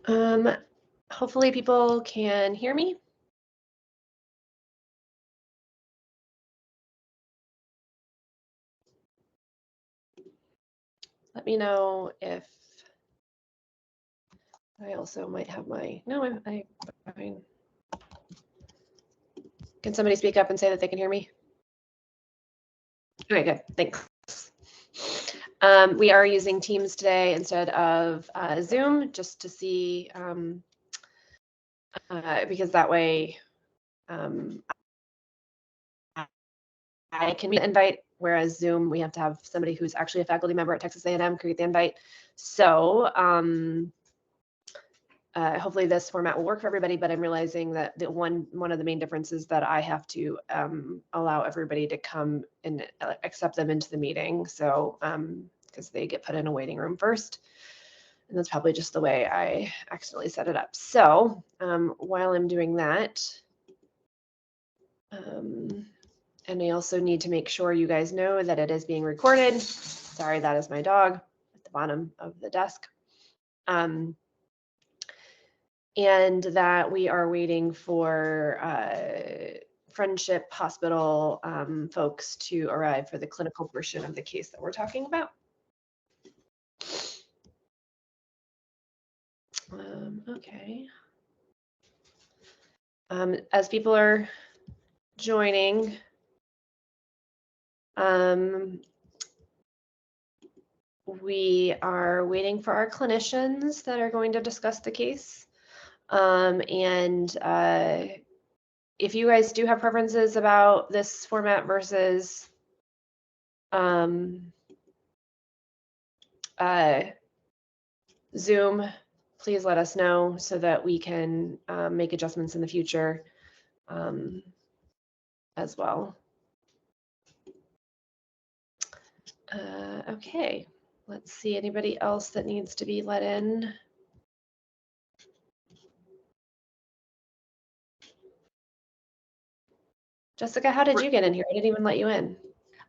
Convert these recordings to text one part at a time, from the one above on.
Hopefully people can hear me. Let me know if I also might have my, no, I'm fine. Can somebody speak up and say that they can hear me? Okay, good, thanks. We are using Teams today instead of Zoom, just to see, because that way I can invite, whereas Zoom, we have to have somebody who's actually a faculty member at Texas A&M create the invite. So hopefully this format will work for everybody, but I'm realizing that the one of the main differences that I have to allow everybody to come and accept them into the meeting. So because they get put in a waiting room first. And that's probably just the way I accidentally set it up. So while I'm doing that, and I also need to make sure you guys know that it is being recorded. Sorry, that is my dog at the bottom of the desk. And that we are waiting for Friendship Hospital folks to arrive for the clinical portion of the case that we're talking about. Okay. As people are joining, we are waiting for our clinicians that are going to discuss the case. And if you guys do have preferences about this format versus Zoom, please let us know so that we can make adjustments in the future as well. Okay, let's see, anybody else that needs to be let in? Jessica, how did you get in here? I didn't even let you in.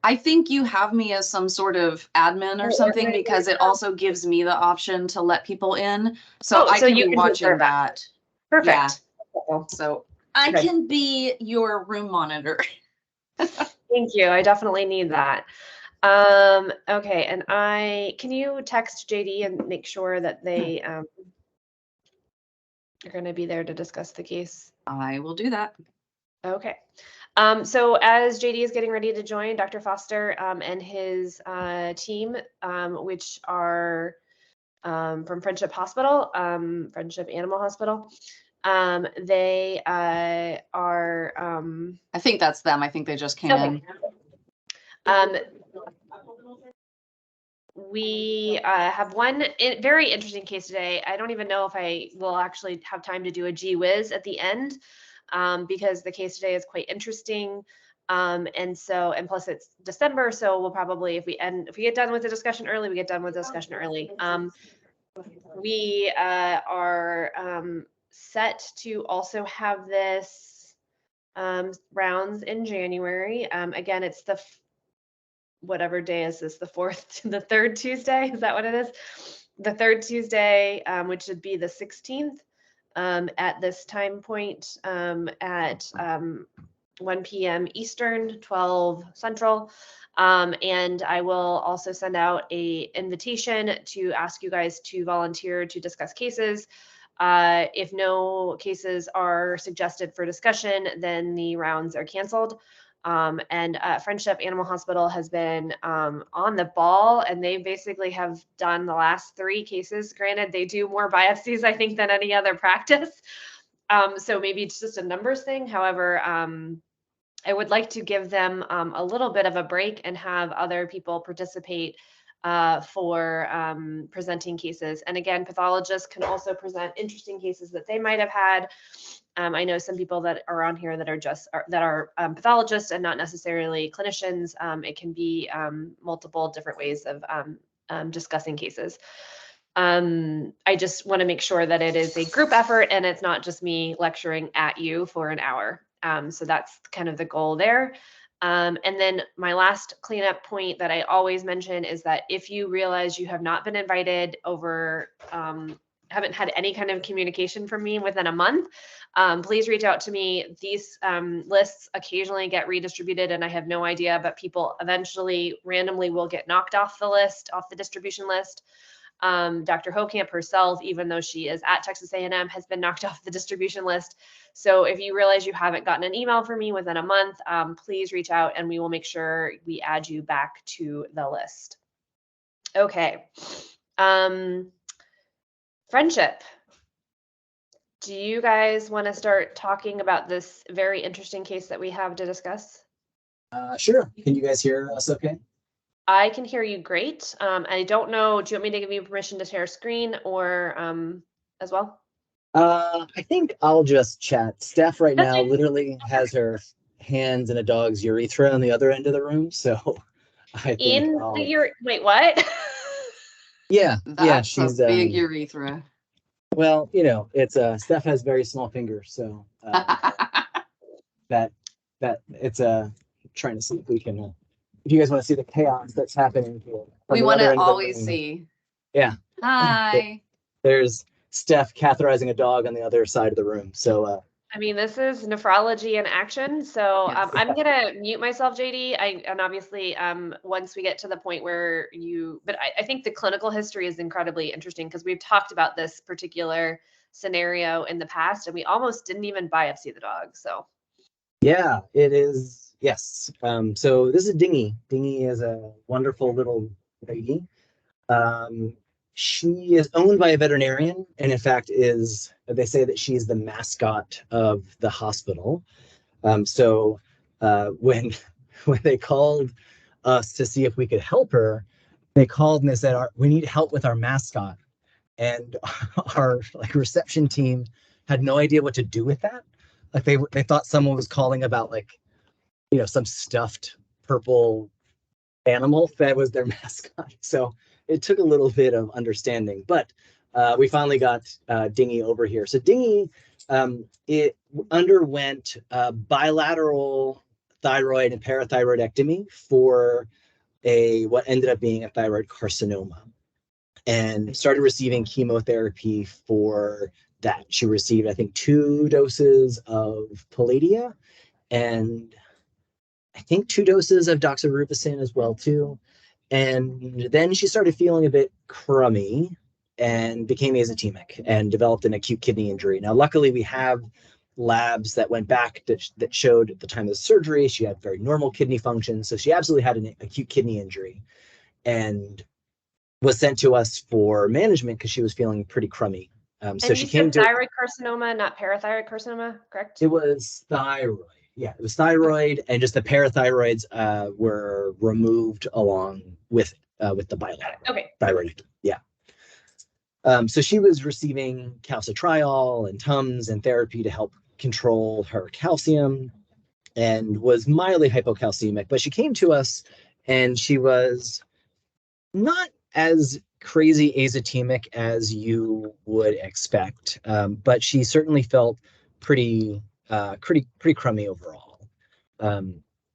I think you have me as some sort of admin or something, because it also gives me the option to let people in. So I can be watching that. Perfect. Yeah. So I can be your room monitor. Thank you. I definitely need that. Okay, and can you text JD and make sure that they are going to be there to discuss the case? I will do that. Okay. So as JD is getting ready to join, Dr. Foster and his team, which are from Friendship Hospital, Friendship Animal Hospital, they are... I think that's them. I think they just came in. We have one very interesting case today. I don't even know if I will actually have time to do a gee whiz at the end because the case today is quite interesting. And plus it's December, so we'll probably, if we get done with the discussion early, we get done with the discussion early. We are set to also have this rounds in January. Again, it's the whatever day is this, the third Tuesday? Is that what it is? The third Tuesday, which would be the 16th at this time point at 1 p.m. Eastern, 12 Central. And I will also send out an invitation to ask you guys to volunteer to discuss cases. If no cases are suggested for discussion, then the rounds are canceled. Friendship Animal Hospital has been on the ball, and they basically have done the last 3 cases. Granted, they do more biopsies, I think, than any other practice. So maybe it's just a numbers thing. However, I would like to give them a little bit of a break and have other people participate for presenting cases. And again, pathologists can also present interesting cases that they might have had. I know some people that are on here that are pathologists and not necessarily clinicians. It can be multiple different ways of discussing cases. I just want to make sure that it is a group effort and it's not just me lecturing at you for an hour. So that's kind of the goal there. And then my last cleanup point that I always mention is that if you realize you have not been invited over haven't had any kind of communication from me within a month, please reach out to me. These lists occasionally get redistributed and I have no idea, but people eventually randomly will get knocked off the list, off the distribution list. Dr. Hokamp herself, even though she is at Texas A&M, has been knocked off the distribution list. So if you realize you haven't gotten an email from me within a month, please reach out and we will make sure we add you back to the list. Okay. Friendship. Do you guys want to start talking about this very interesting case that we have to discuss? Sure. Can you guys hear us okay? I can hear you great. I don't know, do you want me to give you permission to share screen or as well? I think I'll just chat. Steph right now literally has her hands in a dog's urethra on the other end of the room, so I think wait, what? Yeah, That's she's a big urethra. Well, it's Steph has very small fingers, so that it's trying to see if we can if you guys want to see the chaos that's happening here. We want to always see. Yeah. Hi. There's Steph catheterizing a dog on the other side of the room. So I mean, this is nephrology in action. So Yes. I'm gonna mute myself, JD. And obviously, once we get to the point where but I think the clinical history is incredibly interesting because we've talked about this particular scenario in the past, and we almost didn't even biopsy the dog. So yeah, it is. Yes. So this is Dingy. Dingy is a wonderful little lady. She is owned by a veterinarian, and in fact they say that she's the mascot of the hospital. So when they called us to see if we could help her, they called and they said, we need help with our mascot. And our reception team had no idea what to do with that. Like they thought someone was calling about some stuffed purple animal that was their mascot. So it took a little bit of understanding, but we finally got Dingy over here. So Dingy, it underwent bilateral thyroid and parathyroidectomy for what ended up being a thyroid carcinoma, and started receiving chemotherapy for that. She received, I think, 2 doses of Palladia and I think 2 doses of doxorubicin as well too. And then she started feeling a bit crummy and became azotemic and developed an acute kidney injury. Now, luckily, we have labs that went back that showed at the time of the surgery she had very normal kidney function. So she absolutely had an acute kidney injury and was sent to us for management because she was feeling pretty crummy. So she came to thyroid carcinoma, not parathyroid carcinoma, correct? It was thyroid. Yeah, it was thyroid, and just the parathyroids were removed along with the bilateral thyroid. Yeah. So she was receiving calcitriol and Tums and therapy to help control her calcium, and was mildly hypocalcemic. But she came to us, and she was not as crazy azotemic as you would expect, but she certainly felt pretty crummy overall.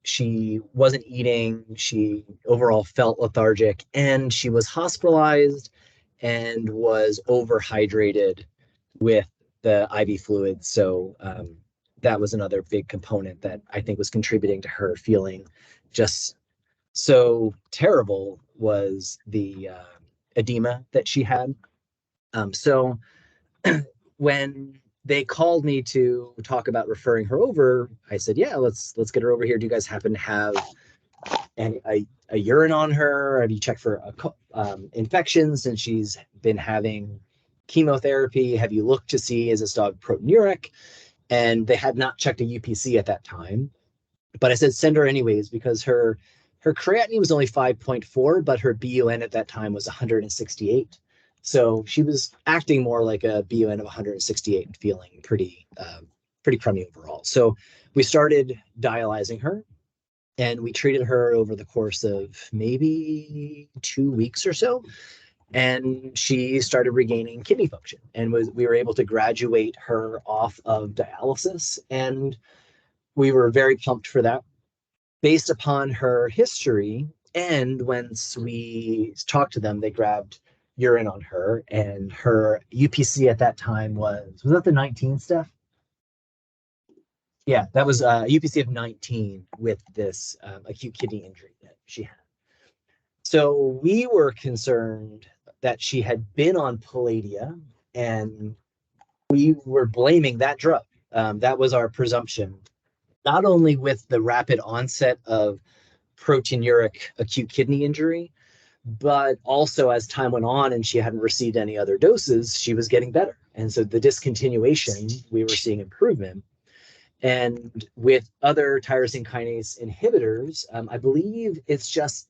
She wasn't eating. She overall felt lethargic, and she was hospitalized and was overhydrated with the IV fluids. So that was another big component that I think was contributing to her feeling just so terrible, was the edema that she had. So when they called me to talk about referring her over, I said, yeah, let's get her over here. Do you guys happen to have a urine on her? Have you checked for infections since she's been having chemotherapy? Have you looked to see, is this dog proteinuric? And they had not checked a UPC at that time. But I said, send her anyways, because her creatinine was only 5.4, but her BUN at that time was 168. So she was acting more like a BUN of 168 and feeling pretty crummy overall. So we started dialyzing her, and we treated her over the course of maybe 2 weeks or so. And she started regaining kidney function, and we were able to graduate her off of dialysis. And we were very pumped for that, based upon her history. And once we talked to them, they grabbed urine on her, and her UPC at that time was that the 19, Steph? Yeah, that was a UPC of 19 with this acute kidney injury that she had. So we were concerned that she had been on Palladia, and we were blaming that drug. That was our presumption, not only with the rapid onset of proteinuric acute kidney injury, but also as time went on and she hadn't received any other doses, she was getting better. And so the discontinuation, we were seeing improvement. And with other tyrosine kinase inhibitors, I believe it's just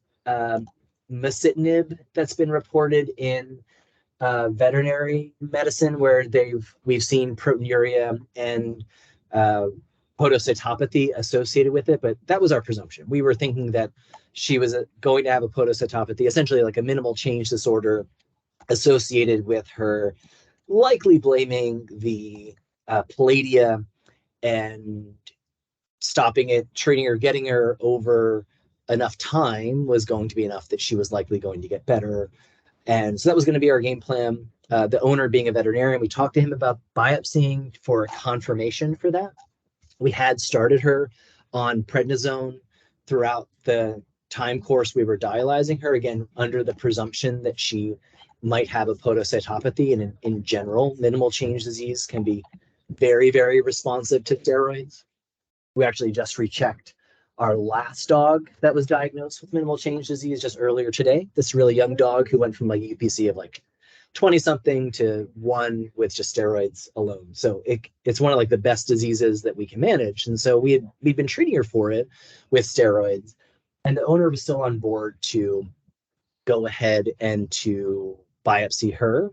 masitinib that's been reported in veterinary medicine, where we've seen proteinuria and podocytopathy associated with it. But that was our presumption. We were thinking that she was going to have a podocytopathy, essentially like a minimal change disorder associated with her likely blaming the Palladia, and stopping it, treating her, getting her over enough time was going to be enough that she was likely going to get better. And so that was going to be our game plan. The owner being a veterinarian, we talked to him about biopsying for confirmation for that. We had started her on prednisone throughout the time course we were dialyzing her, again, under the presumption that she might have a podocytopathy. And in general, minimal change disease can be very, very responsive to steroids. We actually just rechecked our last dog that was diagnosed with minimal change disease just earlier today. This really young dog who went from like UPC of like 20 something to 1 with just steroids alone. So it's one of like the best diseases that we can manage. And so we'd been treating her for it with steroids, and the owner was still on board to go ahead and to biopsy her.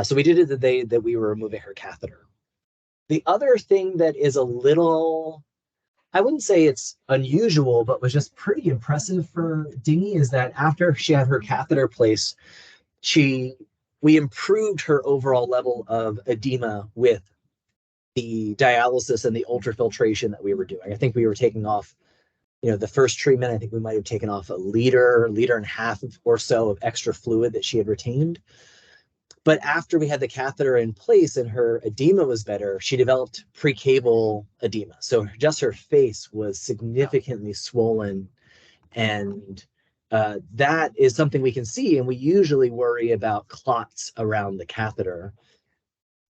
So we did it the day that we were removing her catheter. The other thing that is a little, I wouldn't say it's unusual, but was just pretty impressive for Dingy, is that after she had her catheter placed, we improved her overall level of edema with the dialysis and the ultrafiltration that we were doing. I think we were taking off, the first treatment, I think we might have taken off a liter and a half or so of extra fluid that she had retained. But after we had the catheter in place and her edema was better, she developed precaval edema. So just her face was significantly swollen. And that is something we can see. And we usually worry about clots around the catheter.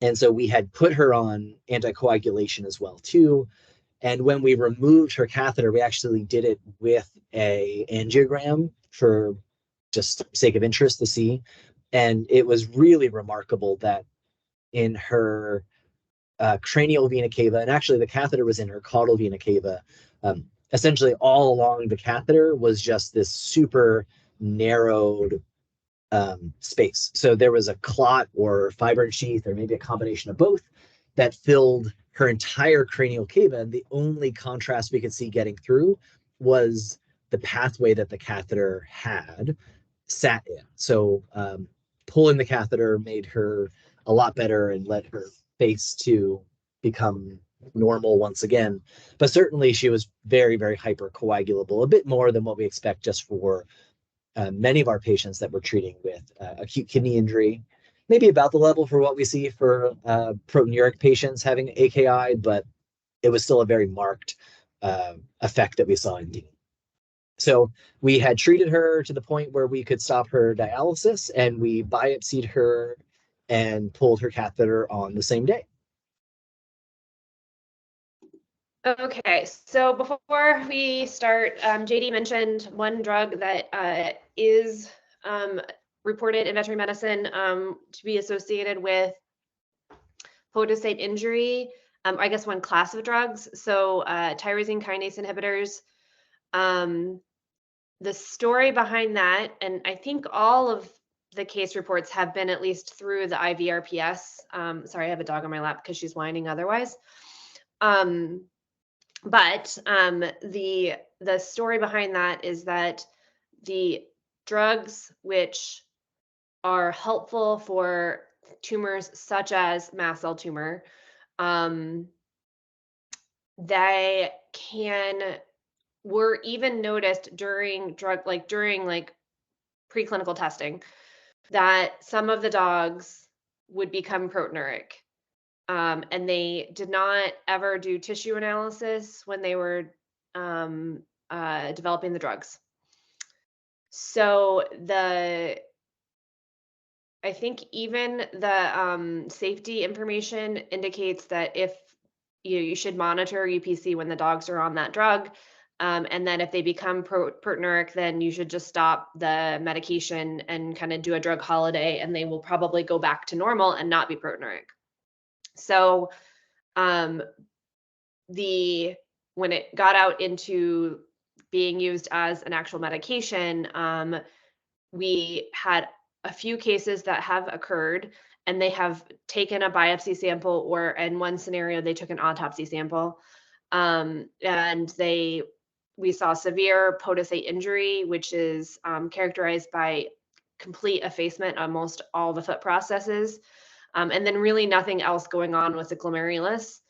And so we had put her on anticoagulation as well, too. And when we removed her catheter, we actually did it with an angiogram for just sake of interest to see. And it was really remarkable that in her cranial vena cava, and actually the catheter was in her caudal vena cava, essentially all along the catheter was just this super narrowed space. So there was a clot or fibrin sheath, or maybe a combination of both, that filled her entire cranial cava. And the only contrast we could see getting through was the pathway that the catheter had sat in. So pulling the catheter made her a lot better and led her face to become normal once again. But certainly she was very, very hypercoagulable, a bit more than what we expect just for many of our patients that we're treating with acute kidney injury. Maybe about the level for what we see for proteinuric patients having AKI, but it was still a very marked effect that we saw in D. So we had treated her to the point where we could stop her dialysis, and we biopsied her and pulled her catheter on the same day. Okay, so before we start, JD mentioned one drug that is reported in veterinary medicine to be associated with podocyte injury. I guess one class of drugs, so tyrosine kinase inhibitors. The story behind that, and I think all of the case reports have been at least through the IVRPS. Sorry, I have a dog on my lap because she's whining otherwise. But the story behind that is that the drugs which are helpful for tumors such as mast cell tumor, they were even noticed during preclinical testing that some of the dogs would become proteinuric. And they did not ever do tissue analysis when they were developing the drugs. So I think even the safety information indicates that if you should monitor UPC when the dogs are on that drug, and then if they become proteinuric, then you should just stop the medication and kind of do a drug holiday, and they will probably go back to normal and not be proteinuric. So when it got out into being used as an actual medication, we had a few cases that have occurred, and they have taken a biopsy sample, or in one scenario, they took an autopsy sample. And we saw severe podicate injury, which is characterized by complete effacement of most all the foot processes. And then really nothing else going on with the glomerulus.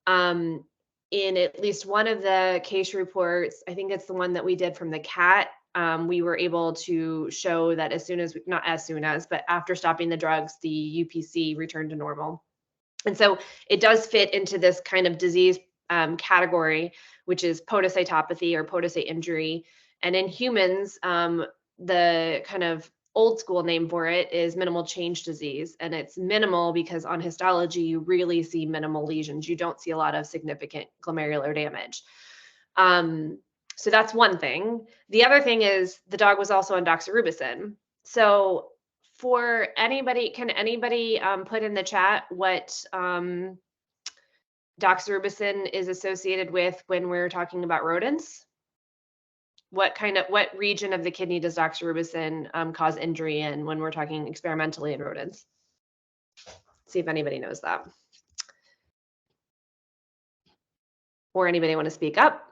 In at least one of the case reports, I think it's the one that we did from the cat, we were able to show that but after stopping the drugs, the UPC returned to normal. And so it does fit into this kind of disease category, which is podocytopathy or podicate injury. And in humans, the kind of old school name for it is minimal change disease. And it's minimal because on histology, you really see minimal lesions. You don't see a lot of significant glomerular damage. So that's one thing. The other thing is the dog was also on doxorubicin. So for anybody, can anybody put in the chat what doxorubicin is associated with when we're talking about rodents? What region of the kidney does doxorubicin cause injury in when we're talking experimentally in rodents? See if anybody knows that. Or anybody want to speak up?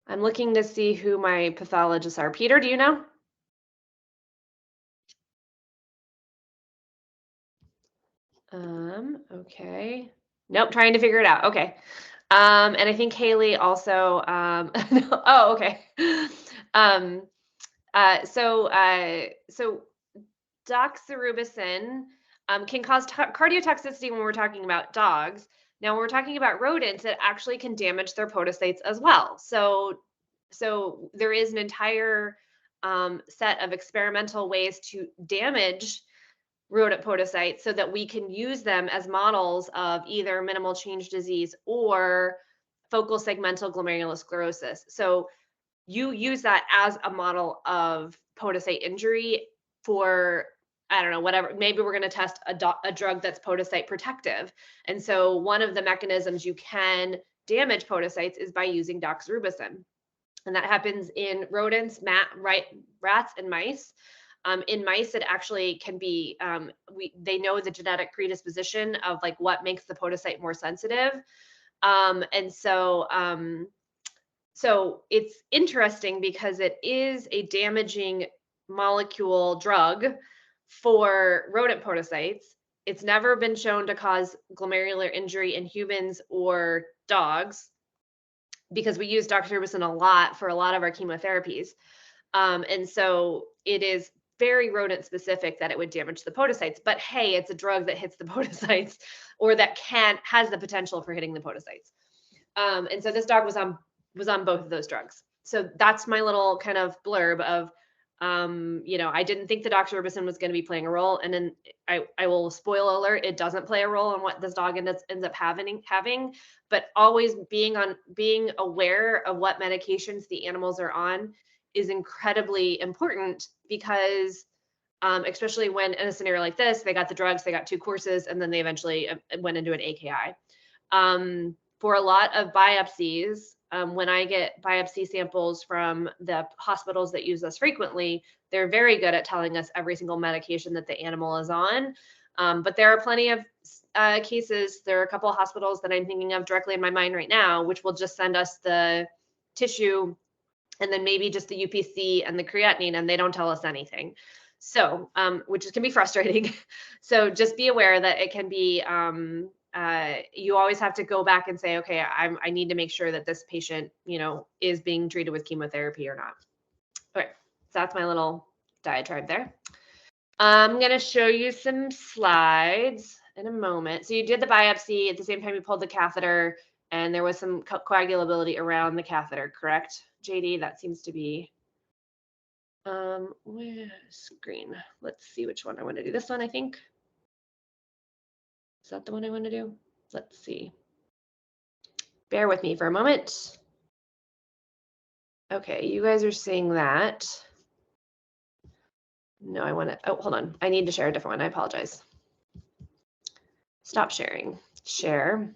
I'm looking to see who my pathologists are. Peter, do you know? Okay. Nope, trying to figure it out. Okay. And I think Haley also, oh, okay. So doxorubicin can cause cardiotoxicity when we're talking about dogs. Now, when we're talking about rodents, it actually can damage their podocytes as well. So there is an entire set of experimental ways to damage rodent podocytes so that we can use them as models of either minimal change disease or focal segmental glomerulosclerosis. So you use that as a model of podocyte injury for, I don't know, whatever, maybe we're going to test a drug that's podocyte protective. And so one of the mechanisms you can damage podocytes is by using doxorubicin. And that happens in rodents, rats, and mice. In mice, it actually can be, they know the genetic predisposition of like what makes the podocyte more sensitive. And so it's interesting because it is a damaging molecule drug for rodent podocytes. It's never been shown to cause glomerular injury in humans or dogs because we use doxorubicin a lot for a lot of our chemotherapies. And so it is very rodent specific that it would damage the podocytes, but hey, it's a drug that hits the podocytes or that has the potential for hitting the podocytes. And so this dog was on both of those drugs. So that's my little kind of blurb of, I didn't think the doxorubicin was going to be playing a role. And then I will spoil alert, it doesn't play a role in what this dog ends up having, but always being aware of what medications the animals are on is incredibly important because especially when in a scenario like this, they got the drugs, they got 2 courses, and then they eventually went into an AKI. For a lot of biopsies, when I get biopsy samples from the hospitals that use us frequently, they're very good at telling us every single medication that the animal is on. But there are plenty of cases, there are a couple of hospitals that I'm thinking of directly in my mind right now, which will just send us the tissue and then maybe just the UPC and the creatinine, and they don't tell us anything. So, which can be frustrating. So just be aware that it can be, you always have to go back and say, okay, I need to make sure that this patient, is being treated with chemotherapy or not. Okay, so that's my little diatribe there. I'm going to show you some slides in a moment. So you did the biopsy at the same time you pulled the catheter, and there was some coagulability around the catheter, correct, JD? That seems to be screen. Let's see which one I want to do. This one, I think. Is that the one I want to do? Let's see. Bear with me for a moment. Okay, you guys are seeing that. No, I want to, oh, hold on. I need to share a different one. I apologize. Stop sharing. Share.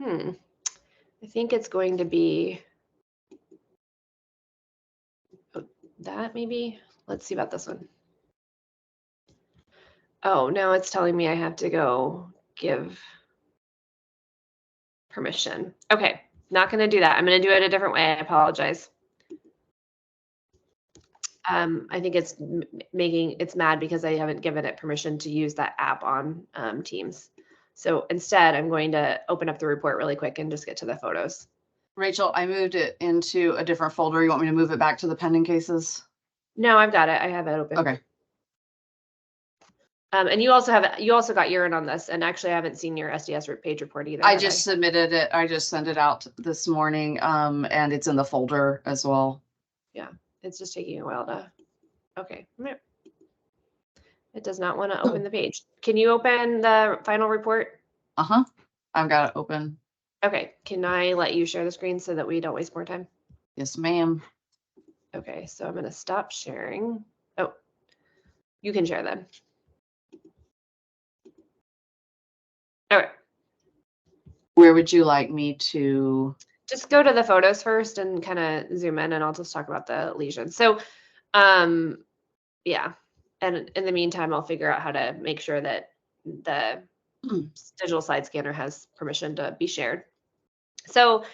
I think it's going to be that maybe. Let's see about this one. Oh, now it's telling me I have to go give permission. Okay, not going to do that. I'm going to do it a different way. I apologize. I think it's it's mad because I haven't given it permission to use that app on Teams. So instead, I'm going to open up the report really quick and just get to the photos. Rachel, I moved it into a different folder. You want me to move it back to the pending cases? No, I've got it. I have it open. Okay. And you also got urine on this, and actually I haven't seen your SDS page report either. I just submitted it. I just sent it out this morning, and it's in the folder as well. Yeah, it's just taking a while to. Okay. It does not want to open the page. Can you open the final report? Uh-huh. I've got it open. Okay. Can I let you share the screen so that we don't waste more time? Yes, ma'am. Okay, so I'm going to stop sharing. Oh, you can share then. Okay. Where would you like me to? Just go to the photos first and kind of zoom in, and I'll just talk about the lesion. So, yeah. And in the meantime, I'll figure out how to make sure that the digital slide scanner has permission to be shared. So,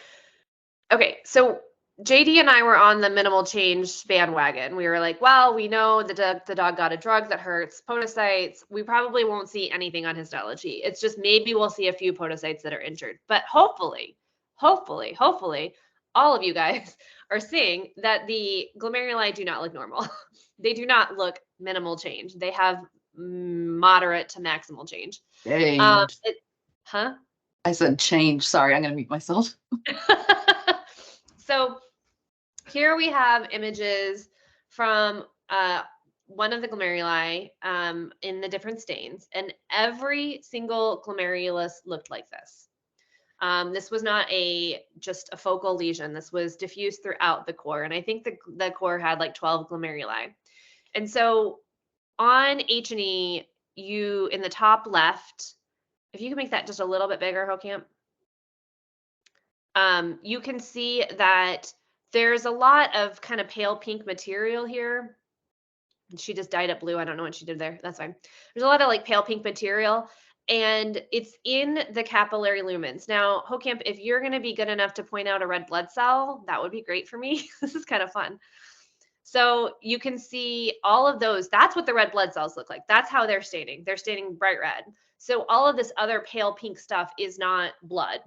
okay, so JD and I were on the minimal change bandwagon. We were like, well, we know the dog got a drug that hurts podocytes. We probably won't see anything on histology. It's just maybe we'll see a few podocytes that are injured. But hopefully, all of you guys are seeing that the glomeruli do not look normal. They do not look minimal change. They have moderate to maximal change. Change. Huh? I said change. Sorry, I'm going to mute myself. So here we have images from one of the glomeruli in the different stains, and every single glomerulus looked like this. This was not just a focal lesion. This was diffused throughout the core, and I think the core had like 12 glomeruli. And so on H&E, you in the top left, if you can make that just a little bit bigger, Hocamp, you can see that there's a lot of kind of pale pink material here. She just dyed it blue. I don't know what she did there. That's fine. There's a lot of like pale pink material, and it's in the capillary lumens. Now, Hocamp, if you're going to be good enough to point out a red blood cell, that would be great for me. This is kind of fun. So you can see all of those. That's what the red blood cells look like. That's how they're staining. They're staining bright red. So all of this other pale pink stuff is not blood.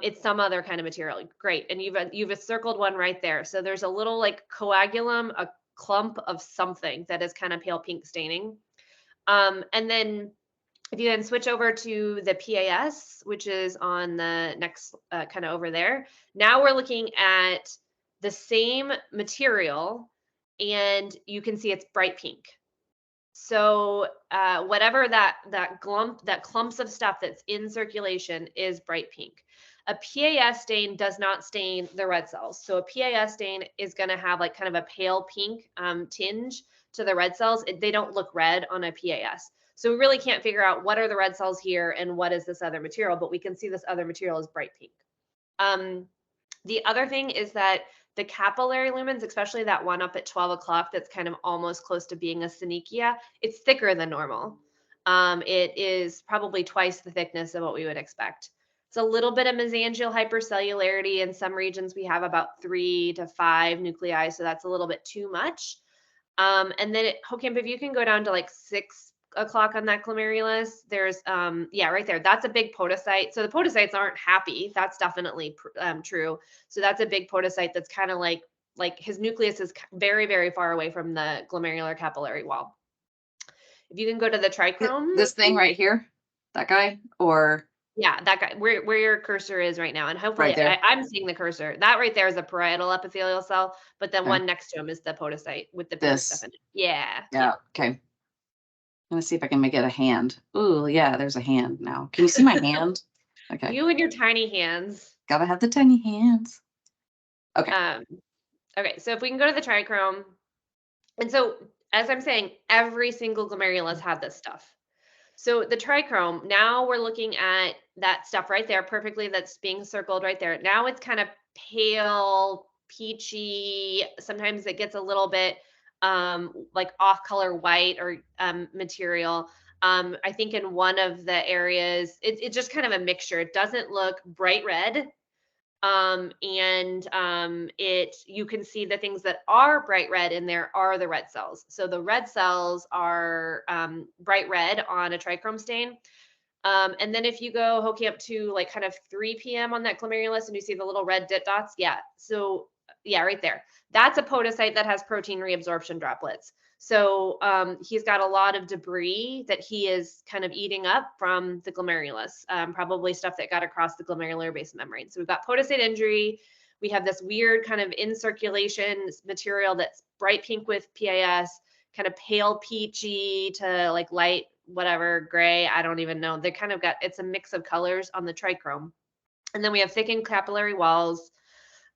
It's some other kind of material. Great. And you've circled one right there. So there's a little like coagulum, a clump of something that is kind of pale pink staining. And then if you then switch over to the PAS, which is on the next kind of over there, now we're looking at the same material, and you can see it's bright pink. So whatever that clumps of stuff that's in circulation is bright pink. A PAS stain does not stain the red cells. So a PAS stain is going to have like kind of a pale pink tinge to the red cells. They don't look red on a PAS. So we really can't figure out what are the red cells here and what is this other material, but we can see this other material is bright pink. The other thing is that the capillary lumens, especially that one up at 12 o'clock that's kind of almost close to being a synechia, it's thicker than normal. It is probably twice the thickness of what we would expect. It's a little bit of mesangial hypercellularity. In some regions, we have about 3 to 5 nuclei, so that's a little bit too much. And then, Hocamp, if you can go down to like 6 o'clock on that glomerulus, there's, yeah, right there. That's a big podocyte. So the podocytes aren't happy. That's definitely true. So that's a big podocyte that's kind of like his nucleus is very, very far away from the glomerular capillary wall. If you can go to the trichrome. This thing right here, that guy, or? Yeah, that guy, where your cursor is right now. And hopefully right I'm seeing the cursor. That right there is a parietal epithelial cell, but then one next to him is the podocyte with the pink stuff in it. Yeah. Yeah. Okay. I'm gonna see if I can make it a hand. Ooh, yeah, there's a hand now. Can you see my hand? Okay. You and your tiny hands. Gotta have the tiny hands. Okay. Okay, so if we can go to the trichrome. And so, as I'm saying, every single glomerulus had this stuff. So the trichrome, now we're looking at that stuff right there perfectly that's being circled right there. Now it's kind of pale, peachy. Sometimes it gets a little bit like off color white or material. I think in one of the areas, it's just kind of a mixture. It doesn't look bright red. You can see the things that are bright red in there are the red cells. So the red cells are bright red on a trichrome stain. And then if you go hooking up to like kind of 3 p.m. on that glomerulus and you see the little red dit dots, yeah. So yeah, right there. That's a podocyte that has protein reabsorption droplets. So he's got a lot of debris that he is kind of eating up from the glomerulus, probably stuff that got across the glomerular basement membrane. So we've got podocyte injury. We have this weird kind of in circulation material that's bright pink with PAS, kind of pale peachy to like light whatever gray. I don't even know. They kind of got, it's a mix of colors on the trichrome. And then we have thickened capillary walls.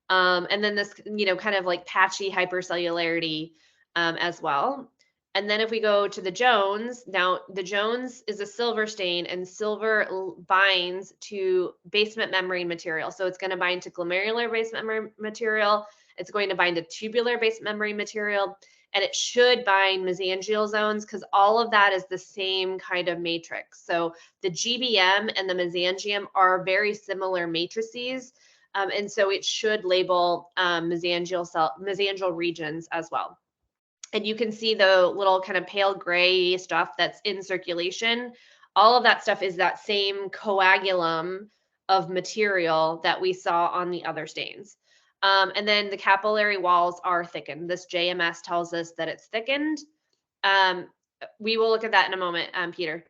And then this, kind of like patchy hypercellularity as well. And then if we go to the Jones, now the Jones is a silver stain, and silver binds to basement membrane material. So it's going to bind to glomerular basement membrane material. It's going to bind to tubular basement membrane material, and it should bind mesangial zones because all of that is the same kind of matrix. So the GBM and the mesangium are very similar matrices. And so it should label mesangial regions as well. And you can see the little kind of pale gray stuff that's in circulation. All of that stuff is that same coagulum of material that we saw on the other stains. And then the capillary walls are thickened. This JMS tells us that it's thickened. We will look at that in a moment, Peter.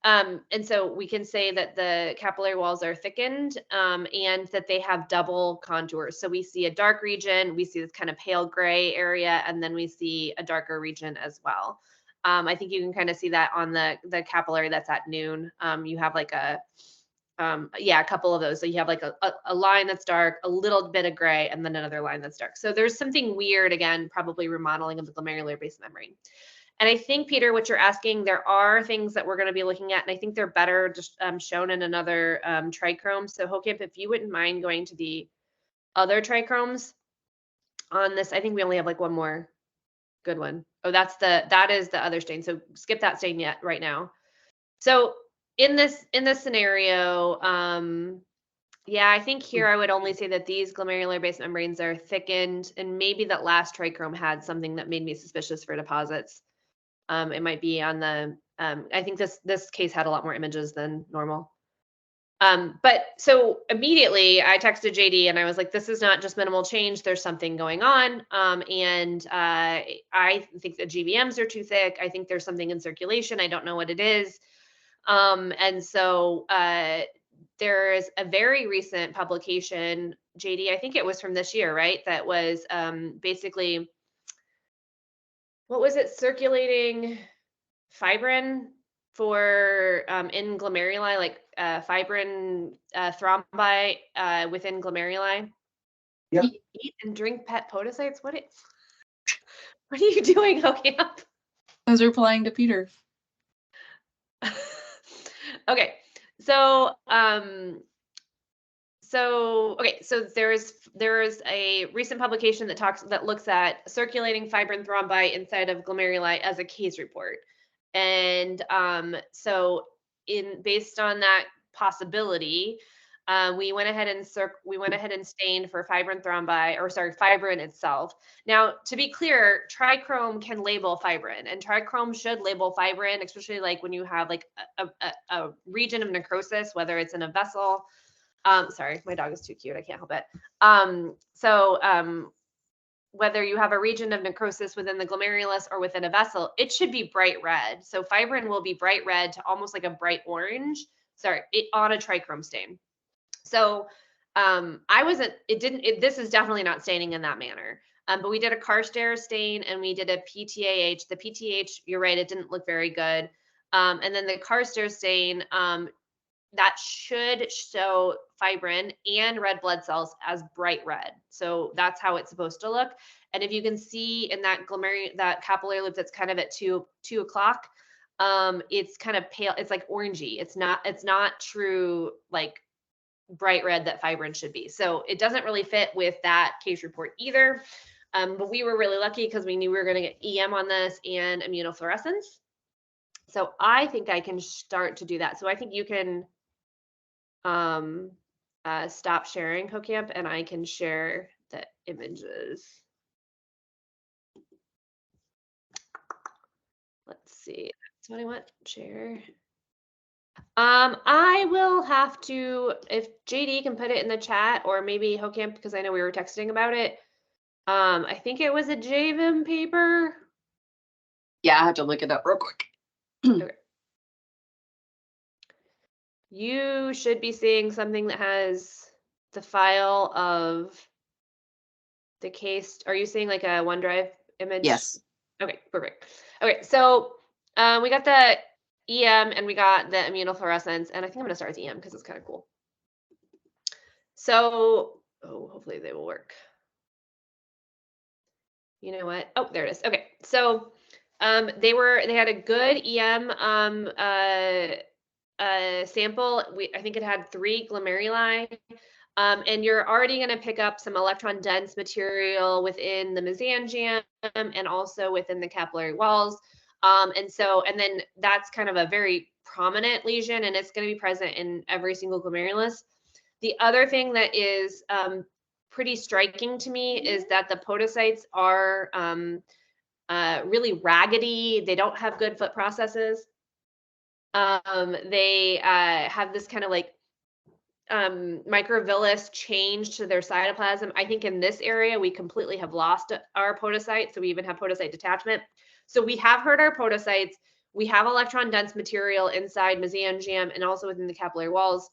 And so we can say that the capillary walls are thickened and that they have double contours. So we see a dark region, we see this kind of pale gray area, and then we see a darker region as well. I think you can kind of see that on the capillary that's at noon. You have like a couple of those. So you have like a line that's dark, a little bit of gray, and then another line that's dark. So there's something weird, again, probably remodeling of the glomerular basement membrane. And I think, Peter, what you're asking, there are things that we're going to be looking at, and I think they're better just shown in another trichrome. So Hokip, if you wouldn't mind going to the other trichromes on this, I think we only have like one more good one. Oh, that is the other stain. So skip that stain right now. So in this scenario, yeah, I think here I would only say that these glomerular basement membranes are thickened, and maybe that last trichrome had something that made me suspicious for deposits. It might be on the, I think this case had a lot more images than normal. But so immediately I texted JD and I was like, this is not just minimal change, there's something going on. I think the GBMs are too thick. I think there's something in circulation. I don't know what it is. And so there's a very recent publication, JD, I think it was from this year, right? That was basically, what was it? Circulating fibrin for in glomeruli, like fibrin thrombi within glomeruli. Yep. Eat and drink pet podocytes. What are you doing, Hokip? I was replying to Peter. Okay, so there is a recent publication that looks at circulating fibrin thrombi inside of glomeruli as a case report. And so based on that possibility, we went ahead and stained for fibrin thrombi, or sorry, fibrin itself. Now, to be clear, trichrome can label fibrin, and trichrome should label fibrin, especially like when you have like a region of necrosis, whether it's in a vessel. Sorry, my dog is too cute. I can't help it. Whether you have a region of necrosis within the glomerulus or within a vessel, it should be bright red. So fibrin will be bright red to almost like a bright orange. Sorry, on a trichrome stain. So this is definitely not staining in that manner. But we did a Carstairs stain and we did a PTAH. The PTAH, you're right, it didn't look very good. And then the Carstairs stain, that should show fibrin and red blood cells as bright red. So that's how it's supposed to look. And if you can see in that that capillary loop that's kind of at 2 o'clock, it's kind of pale. It's like orangey. It's not true like bright red that fibrin should be. So it doesn't really fit with that case report either. But we were really lucky because we knew we were going to get EM on this and immunofluorescence. So I think I can start to do that. So I think you can stop sharing HoCamp and I can share the images. Let's see, that's what I want, share. I will have to, if JD can put it in the chat, or maybe HoCamp, because I know we were texting about it. I think it was a JVIM paper. Yeah, I have to look it up real quick. Okay. You should be seeing something that has the file of the case. Are you seeing like a OneDrive image? Yes. Okay, perfect. Okay, so we got the EM and we got the immunofluorescence, and I think I'm gonna start with EM because it's kind of cool. So, hopefully they will work. You know what? Oh, there it is. Okay, so they had a good EM sample. I think it had 3 glomeruli. And you're already going to pick up some electron dense material within the mesangium and also within the capillary walls. And then that's kind of a very prominent lesion, and it's going to be present in every single glomerulus. The other thing that is pretty striking to me is that the podocytes are really raggedy. They don't have good foot processes. They have this kind of like microvillus change to their cytoplasm. I think in this area, we completely have lost our podocytes. So we even have podocyte detachment. So we have hurt our podocytes. We have electron dense material inside mesangium and also within the capillary walls.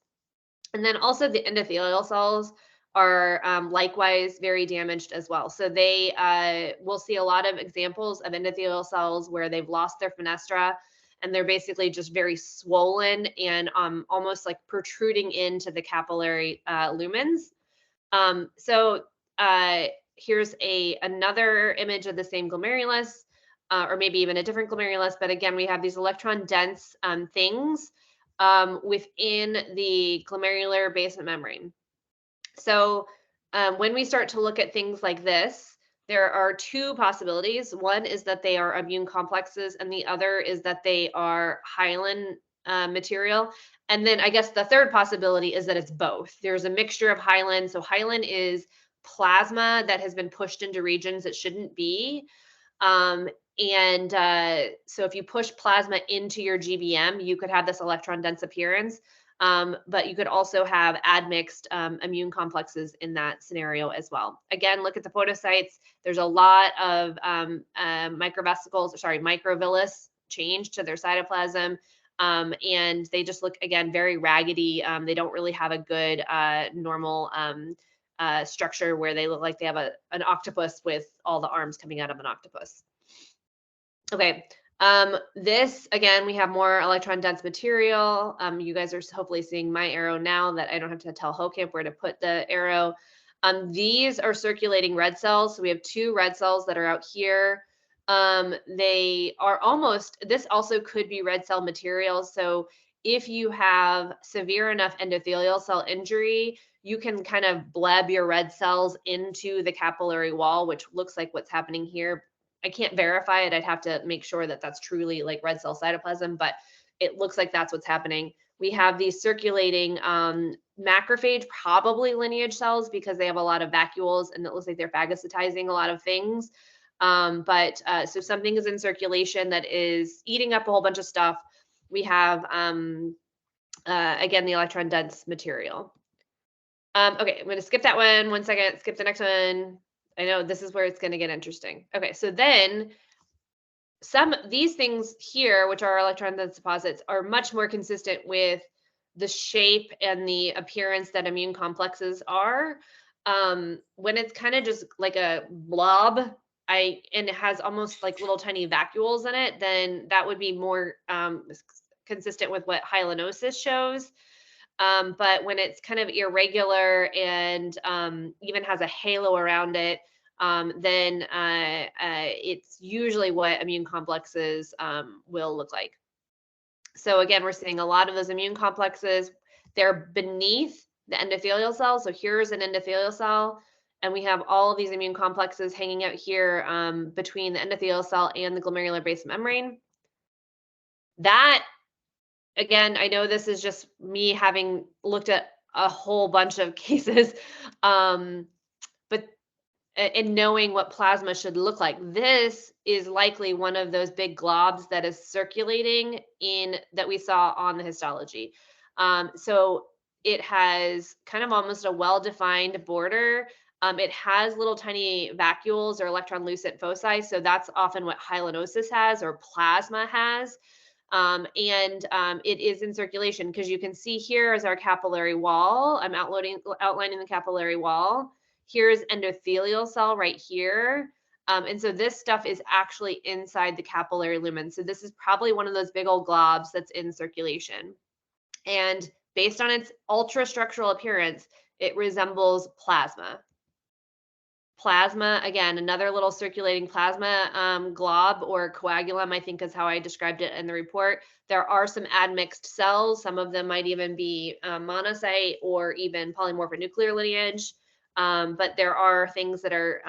And then also the endothelial cells are likewise very damaged as well. So we'll see a lot of examples of endothelial cells where they've lost their fenestra and they're basically just very swollen and almost like protruding into the capillary lumens. So here's another image of the same glomerulus, or maybe even a different glomerulus. But again, we have these electron dense things within the glomerular basement membrane. So when we start to look at things like this, there are 2 possibilities. One is that they are immune complexes, and the other is that they are hyaline material. And then I guess the third possibility is that it's both. There's a mixture of hyaline. So hyaline is plasma that has been pushed into regions it shouldn't be. So if you push plasma into your GBM, you could have this electron dense appearance. But you could also have admixed immune complexes in that scenario as well. Again, look at the podocytes. There's a lot of microvillus change to their cytoplasm. And they just look, again, very raggedy. They don't really have a good normal structure where they look like they have an octopus with all the arms coming out of an octopus. Okay. This, again, we have more electron dense material. You guys are hopefully seeing my arrow now that I don't have to tell HoCamp where to put the arrow. These are circulating red cells. So we have 2 red cells that are out here. They are this also could be red cell material. So if you have severe enough endothelial cell injury, you can kind of bleb your red cells into the capillary wall, which looks like what's happening here. I can't verify it. I'd have to make sure that that's truly like red cell cytoplasm, but it looks like that's what's happening. We have these circulating macrophage, probably lineage cells, because they have a lot of vacuoles and it looks like they're phagocytizing a lot of things. So something is in circulation that is eating up a whole bunch of stuff. We have, again, the electron dense material. Okay, I'm going to skip that one second, skip the next one. I know this is where it's going to get interesting. Okay, so then these things here, which are electron dense deposits, are much more consistent with the shape and the appearance that immune complexes are. When it's kind of just like a blob, and it has almost like little tiny vacuoles in it, then that would be more consistent with what hyalinosis shows. But when it's kind of irregular and even has a halo around it, then it's usually what immune complexes will look like. So again, we're seeing a lot of those immune complexes. They're beneath the endothelial cell. So here's an endothelial cell, and we have all of these immune complexes hanging out here between the endothelial cell and the glomerular basement membrane. That, again, I know this is just me having looked at a whole bunch of cases, but in knowing what plasma should look like, this is likely one of those big globs that is circulating that we saw on the histology. So it has kind of almost a well-defined border. It has little tiny vacuoles or electron-lucent foci, so that's often what hyalinosis has or plasma has. It is in circulation because you can see here is our capillary wall. I'm outlining the capillary wall. Here's endothelial cell right here. And so this stuff is actually inside the capillary lumen. So this is probably one of those big old globs that's in circulation. And based on its ultrastructural appearance, it resembles plasma. Plasma, again, another little circulating plasma glob or coagulum, I think is how I described it in the report. There are some admixed cells. Some of them might even be monocyte or even polymorphic nuclear lineage. But there are things that are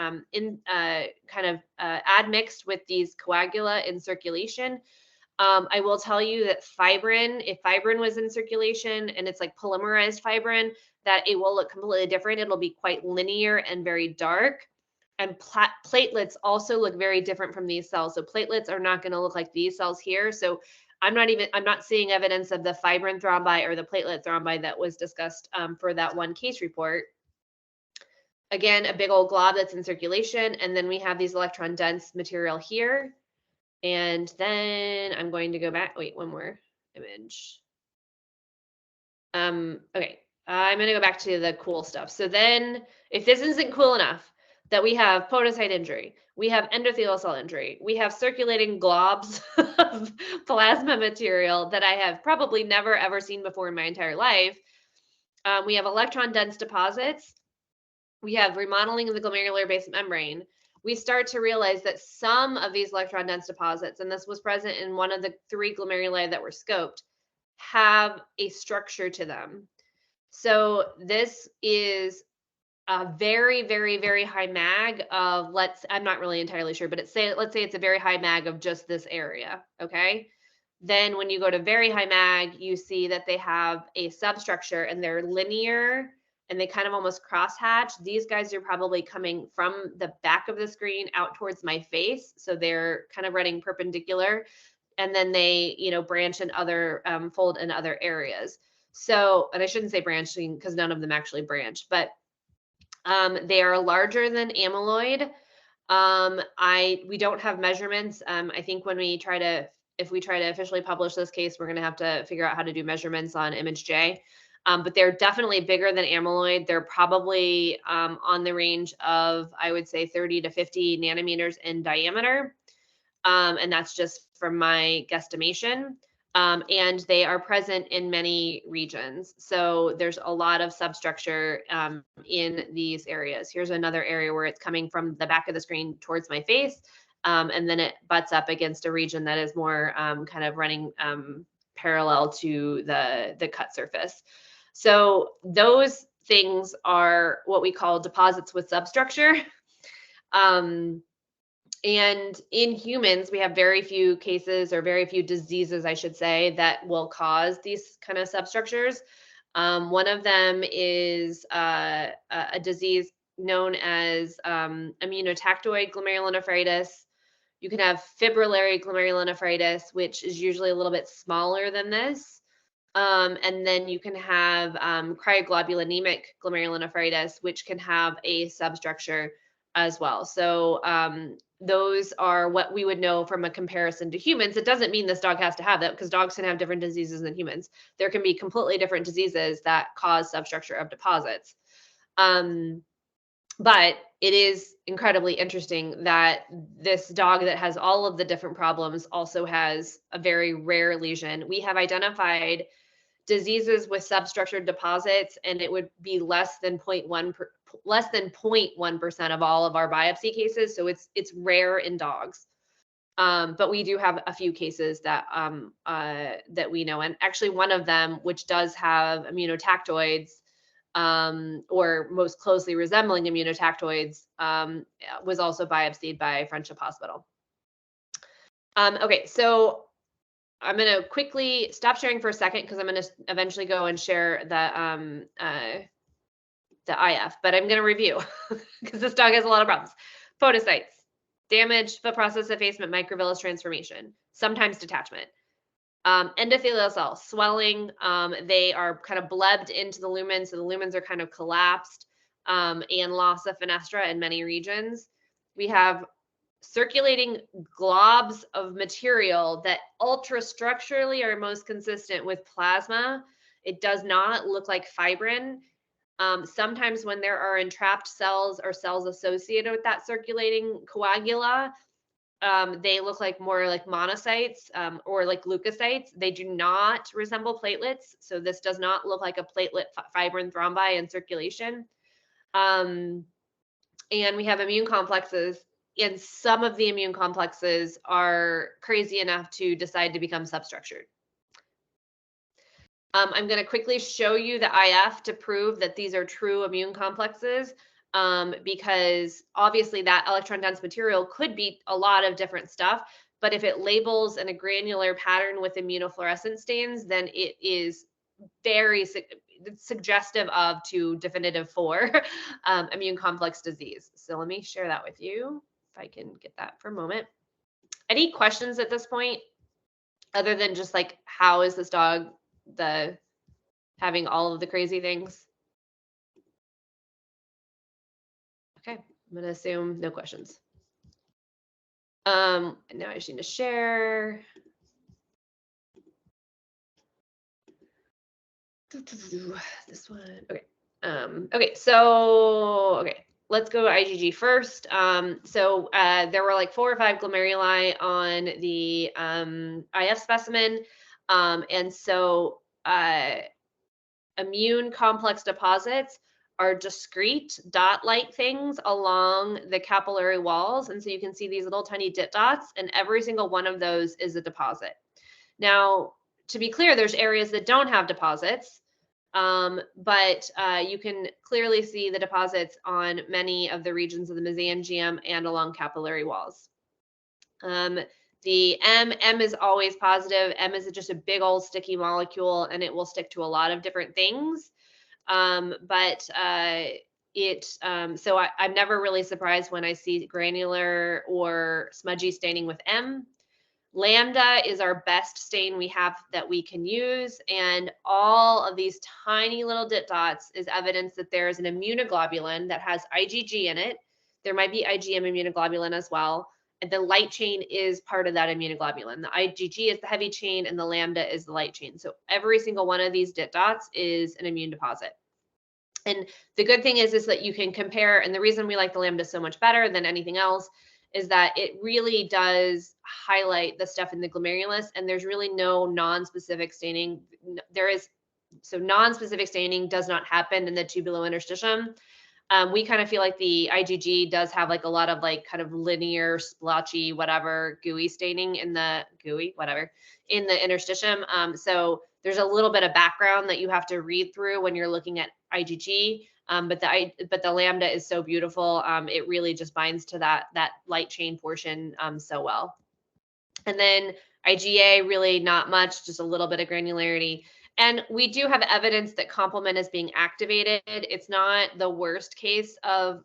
admixed with these coagula in circulation. I will tell you that fibrin, if fibrin was in circulation and it's like polymerized fibrin, that it will look completely different. It'll be quite linear and very dark. And platelets also look very different from these cells. So platelets are not going to look like these cells here. So I'm not seeing evidence of the fibrin thrombi or the platelet thrombi that was discussed for that one case report. Again, a big old glob that's in circulation. And then we have these electron dense material here. And then I'm going to go back. Wait, one more image. Okay, I'm going to go back to the cool stuff. So then if this isn't cool enough, that we have podocyte injury, we have endothelial cell injury, we have circulating globs of plasma material that I have probably never ever seen before in my entire life. We have electron dense deposits. We have remodeling of the glomerular basement membrane. We start to realize that some of these electron dense deposits, and this was present in one of the 3 glomeruli that were scoped, have a structure to them. So this is a very, very, very high mag of, I'm not really entirely sure, but let's say it's a very high mag of just this area, okay? Then when you go to very high mag, you see that they have a substructure and they're linear and they kind of almost crosshatch. These guys are probably coming from the back of the screen out towards my face. So they're kind of running perpendicular. And then they, branch in other, fold in other areas. So, and I shouldn't say branching because none of them actually branch, but they are larger than amyloid. We don't have measurements. I think if we try to officially publish this case, we're going to have to figure out how to do measurements on ImageJ. But they're definitely bigger than amyloid. They're probably on the range of, I would say, 30 to 50 nanometers in diameter. And that's just from my guesstimation. And they are present in many regions. So there's a lot of substructure in these areas. Here's another area where it's coming from the back of the screen towards my face. And then it butts up against a region that is more kind of running parallel to the cut surface. So those things are what we call deposits with substructure. And in humans, we have very few cases, or very few diseases, I should say, that will cause these kind of substructures. One of them is a disease known as immunotactoid glomerulonephritis. You can have fibrillary glomerulonephritis, which is usually a little bit smaller than this. And then you can have cryoglobulonemic glomerulonephritis, which can have a substructure as well. So those are what we would know from a comparison to humans. It doesn't mean this dog has to have that, because dogs can have different diseases than humans. There can be completely different diseases that cause substructure of deposits. But it is incredibly interesting that this dog that has all of the different problems also has a very rare lesion. We have identified diseases with substructured deposits, and it would be less than 0.1% of all of our biopsy cases. So it's rare in dogs. But we do have a few cases that that we know, and actually one of them, which does have immunotactoids, or most closely resembling immunotactoids, was also biopsied by Friendship Hospital. Okay, so I'm going to quickly stop sharing for a second, because I'm going to eventually go and share the IF, but I'm going to review because this dog has a lot of problems. Podocytes, damage, foot process effacement, microvillus transformation, sometimes detachment. Endothelial cells, swelling, they are kind of blebbed into the lumens, so the lumens are kind of collapsed, and loss of fenestra in many regions. We have circulating globs of material that ultrastructurally are most consistent with plasma. It does not look like fibrin. Sometimes when there are entrapped cells or cells associated with that circulating coagula, they look like more like monocytes, or like leukocytes. They do not resemble platelets. So this does not look like a platelet fibrin thrombi in circulation. And we have immune complexes, and some of the immune complexes are crazy enough to decide to become substructured. I'm going to quickly show you the IF to prove that these are true immune complexes, because obviously that electron dense material could be a lot of different stuff, but if it labels in a granular pattern with immunofluorescent stains, then it is very suggestive of to definitive for immune complex disease. So let me share that with you, if I can get that for a moment. Any questions at this point, other than just like, how is this dog having all of the crazy things? Okay, I'm gonna assume no questions. And now I just need to share. This one, okay. Okay, so, okay, let's go to IgG first. So there were like 4 or 5 glomeruli on the IF specimen. And so immune complex deposits are discrete dot-like things along the capillary walls. And so you can see these little tiny dit dots, and every single one of those is a deposit. Now, to be clear, there's areas that don't have deposits, but you can clearly see the deposits on many of the regions of the mesangium and along capillary walls. The M is always positive. M is just a big old sticky molecule, and it will stick to a lot of different things. So I'm never really surprised when I see granular or smudgy staining with M. Lambda is our best stain we have that we can use, and all of these tiny little dit dots is evidence that there is an immunoglobulin that has IgG in it. There might be IgM immunoglobulin as well, and the light chain is part of that immunoglobulin. The IgG is the heavy chain, and the lambda is the light chain. So every single one of these dit dots is an immune deposit. And the good thing is that you can compare, and the reason we like the lambda so much better than anything else is that it really does highlight the stuff in the glomerulus, and there's really no non-specific staining. So non-specific staining does not happen in the tubulointerstitium. We kind of feel like the IgG does have like a lot of like kind of linear, splotchy, whatever, gooey staining in the in the interstitium. So there's a little bit of background that you have to read through when you're looking at IgG. But the lambda is so beautiful. It really just binds to that light chain portion so well. And then IgA, really not much, just a little bit of granularity. And we do have evidence that complement is being activated. It's not the worst case of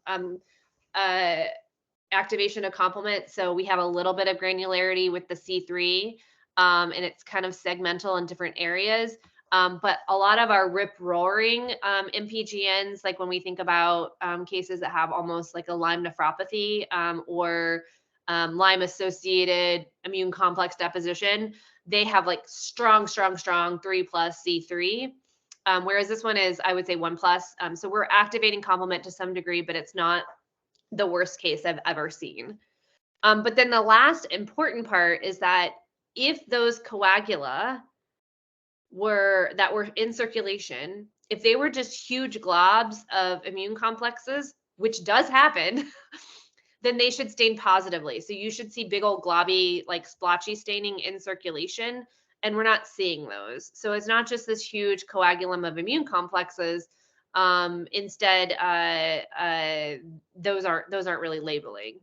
activation of complement. So we have a little bit of granularity with the C3, and it's kind of segmental in different areas. But a lot of our rip-roaring MPGNs, like when we think about cases that have almost like a Lyme nephropathy or Lyme-associated immune complex deposition, they have like strong 3+ C3. Whereas this one is, I would say, 1+. So we're activating complement to some degree, but it's not the worst case I've ever seen. But then the last important part is that if those coagula were in circulation, if they were just huge globs of immune complexes, which does happen, then they should stain positively. So you should see big old globby, like splotchy staining in circulation, and we're not seeing those. So it's not just this huge coagulum of immune complexes. Instead, those aren't really labeling.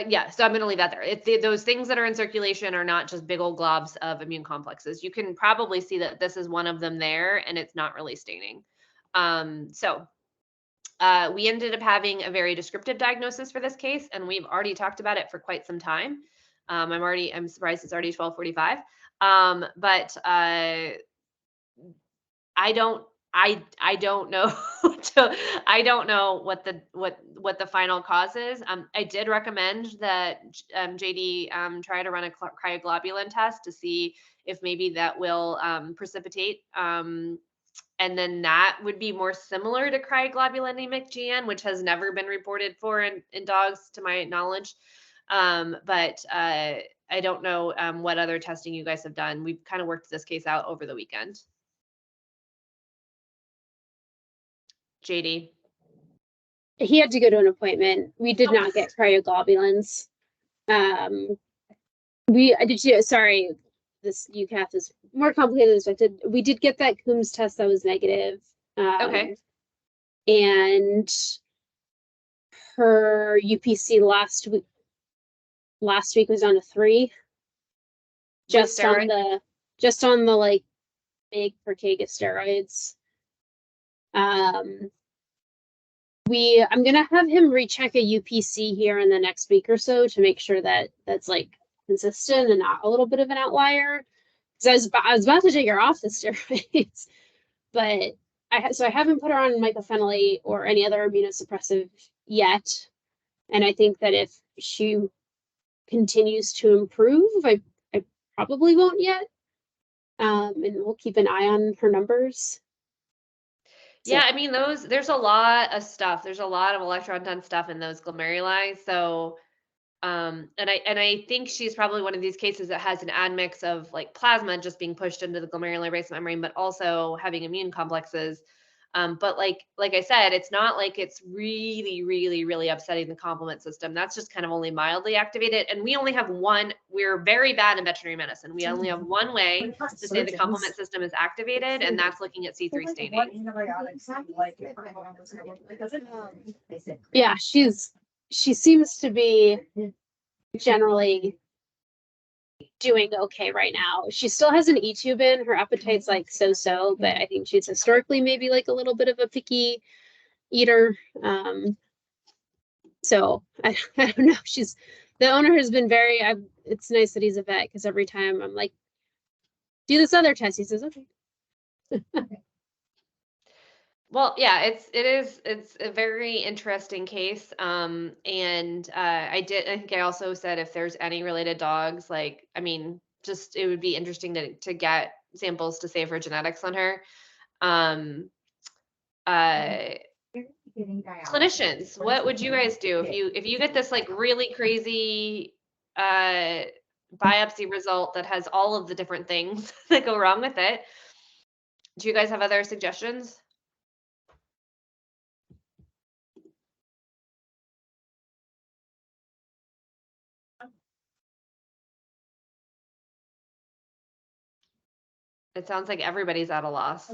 Yeah, so I'm going to leave that there. Those things that are in circulation are not just big old globs of immune complexes. You can probably see that this is one of them there, and it's not really staining. So we ended up having a very descriptive diagnosis for this case, and we've already talked about it for quite some time. I'm surprised it's already 12:45. But I don't know. I don't know what the final cause is. I did recommend that JD try to run a cryoglobulin test to see if maybe that will precipitate. And then that would be more similar to cryoglobulinemic GN, which has never been reported for in dogs, to my knowledge. But I don't know what other testing you guys have done. We've kind of worked this case out over the weekend. JD. He had to go to an appointment. We did not get cryoglobulins. Sorry, this UCAF is more complicated than expected. We did get that Coombs test that was negative. Okay. And her UPC last week was on a 3. Just on the like big Percaga steroids. I'm gonna have him recheck a UPC here in the next week or so to make sure that that's like consistent and not a little bit of an outlier. Because I was about to take her off the steroids, but I haven't put her on mycophenolate or any other immunosuppressive yet. And I think that if she continues to improve, I probably won't yet. And we'll keep an eye on her numbers. Yeah, I mean, there's a lot of stuff. There's a lot of electron dense stuff in those glomeruli. So, and I think she's probably one of these cases that has an admix of like plasma just being pushed into the glomerular basement membrane, but also having immune complexes. But like I said, it's not like it's really upsetting the complement system. That's just kind of only mildly activated. And we only have one. We're very bad in veterinary medicine. We only have one way to say the complement system is activated, and that's looking at C3 staining. Yeah, she seems to be generally doing okay right now. She still has an E-tube in. Her appetite's like so, but I think she's historically maybe like a little bit of a picky eater. So I don't know. The owner has been very. It's nice that he's a vet because every time I'm like, do this other test, he says okay. Well, yeah, it's a very interesting case. And I think I also said if there's any related dogs, like, I mean, just it would be interesting to get samples to save her genetics on her. Clinicians, what would you guys do if you get this like really crazy biopsy result that has all of the different things that go wrong with it? Do you guys have other suggestions? It sounds like everybody's at a loss.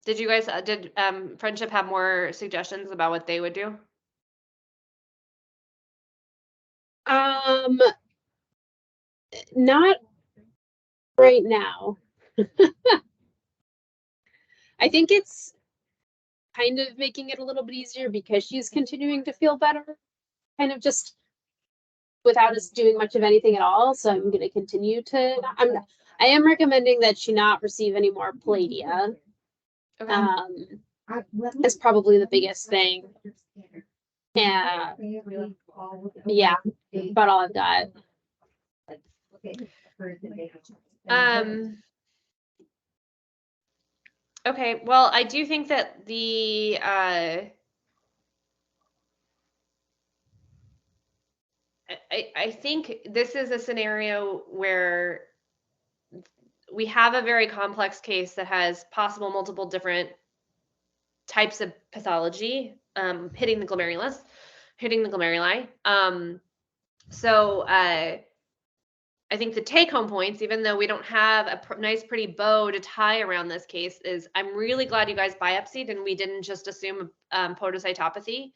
Did you guys, did Friendship have more suggestions about what they would do? Not right now. I think it's kind of making it a little bit easier because she's continuing to feel better, kind of just without us doing much of anything at all. So I'm going to continue to, I am recommending that she not receive any more Palladia. Okay. Is probably the biggest thing. Yeah. Yeah. About all I've got. Okay, well, I do think that the I think this is a scenario where we have a very complex case that has possible multiple different types of pathology hitting the glomeruli. So I think the take-home points, even though we don't have a nice, pretty bow to tie around this case, is I'm really glad you guys biopsied and we didn't just assume podocytopathy.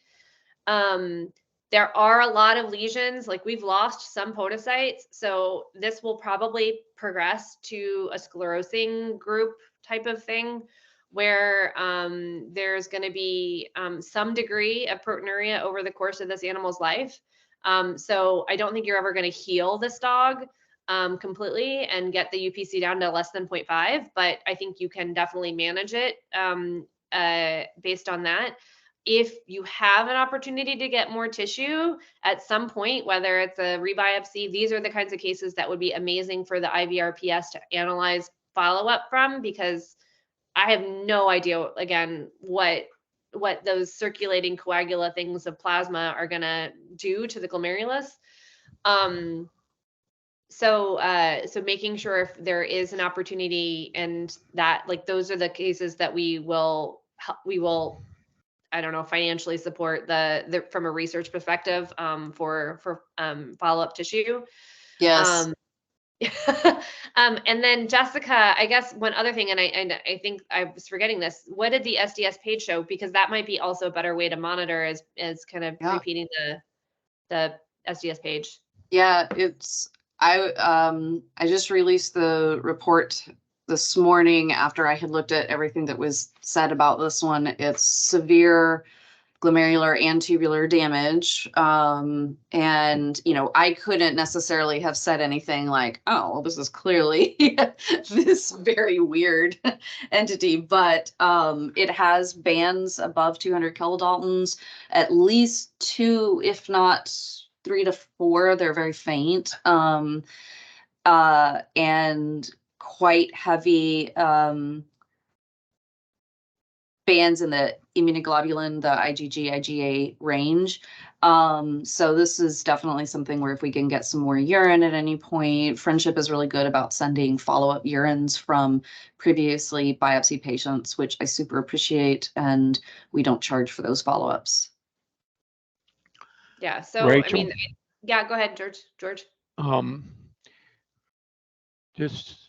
There are a lot of lesions, like we've lost some podocytes, so this will probably progress to a sclerosing group type of thing, where there's going to be some degree of proteinuria over the course of this animal's life. So I don't think you're ever going to heal this dog completely and get the UPC down to less than 0.5, but I think you can definitely manage it based on that. If you have an opportunity to get more tissue at some point, whether it's a rebiopsy, these are the kinds of cases that would be amazing for the IVRPS to analyze follow-up from, because I have no idea, again, what those circulating coagula things of plasma are going to do to the glomerulus. So making sure if there is an opportunity, and that, like, those are the cases that we will I don't know, financially support the from a research perspective for follow-up tissue. Yes. And then Jessica, I guess one other thing, and I think I was forgetting this. What did the SDS page show? Because that might be also a better way to monitor, is kind of repeating the SDS page. Yeah, it's I just released the report this morning after I had looked at everything that was said about this one. It's severe glomerular and tubular damage. And, you know, I couldn't necessarily have said anything like, oh, well, this is clearly this very weird entity, but it has bands above 200 kilodaltons, at least 2, if not 3 to 4. They're very faint. And quite heavy bands in the immunoglobulin, the IgG, IgA range. So this is definitely something where if we can get some more urine at any point, Friendship is really good about sending follow-up urines from previously biopsy patients, which I super appreciate, and we don't charge for those follow-ups. Yeah, so Rachel? I mean, yeah, go ahead, George. Just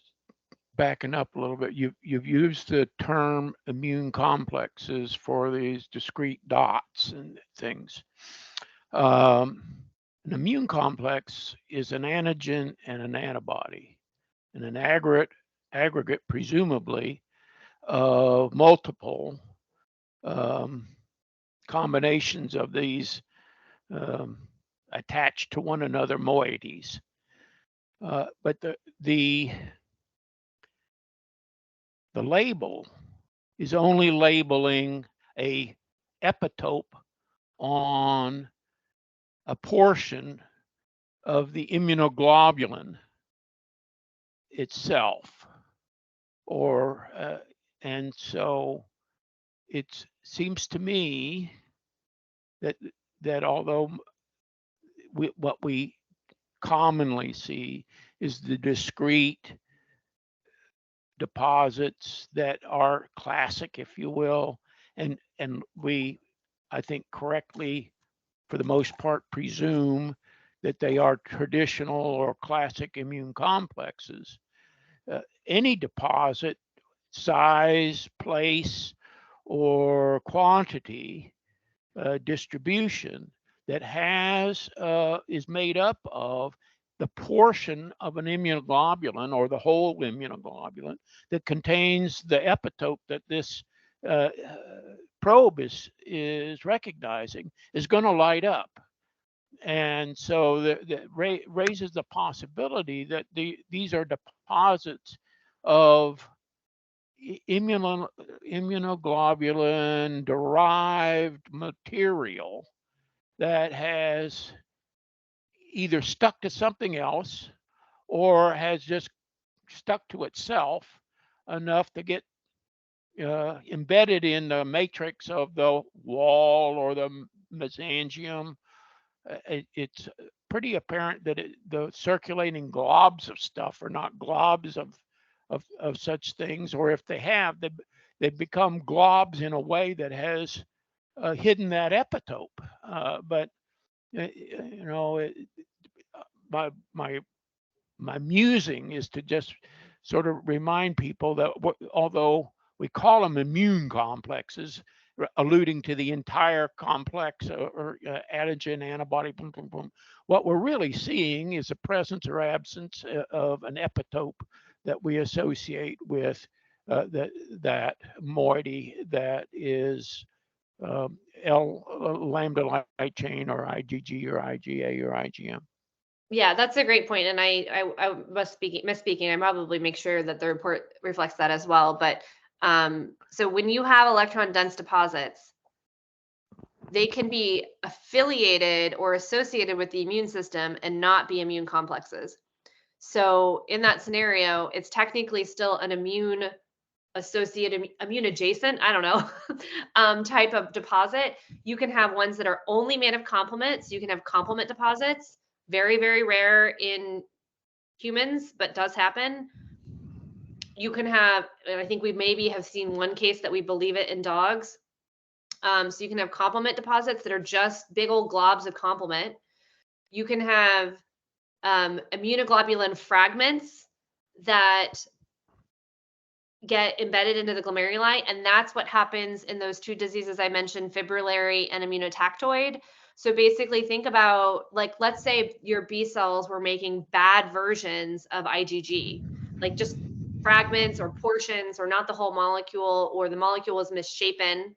backing up a little bit, you've used the term immune complexes for these discrete dots and things. An immune complex is an antigen and an antibody, and an aggregate presumably of multiple combinations of these attached to one another moieties. But the label is only labeling a epitope on a portion of the immunoglobulin itself, or and so it seems to me that although what we commonly see is the discrete deposits that are classic, if you will, and we, I think, correctly, for the most part, presume that they are traditional or classic immune complexes. Any deposit, size, place, or quantity distribution that is made up of the portion of an immunoglobulin or the whole immunoglobulin that contains the epitope that this probe is recognizing is going to light up. And so that raises the possibility that these are deposits of immunoglobulin derived material that has either stuck to something else or has just stuck to itself enough to get embedded in the matrix of the wall or the mesangium. It's pretty apparent that the circulating globs of stuff are not globs of such things, or if they have, they've become globs in a way that has hidden that epitope. But you know, my musing is to just sort of remind people that although we call them immune complexes, alluding to the entire complex or antigen, antibody, boom, boom, boom, what we're really seeing is the presence or absence of an epitope that we associate with that moiety that is L lambda light chain or IgG or IgA or IgM. Yeah, that's a great point. And I misspeaking. I probably make sure that the report reflects that as well. But so when you have electron dense deposits, they can be affiliated or associated with the immune system and not be immune complexes. So in that scenario, it's technically still an immune associated, immune adjacent, I don't know, type of deposit. You can have ones that are only made of complements. You can have complement deposits. Very, very rare in humans, but does happen. You can have, and I think we maybe have seen one case that we believe it in dogs. So you can have complement deposits that are just big old globs of complement. You can have immunoglobulin fragments that get embedded into the glomeruli, and that's what happens in those two diseases I mentioned, fibrillary and immunotactoid. So basically think about, like, let's say your B cells were making bad versions of IgG, like just fragments or portions or not the whole molecule, or the molecule was misshapen.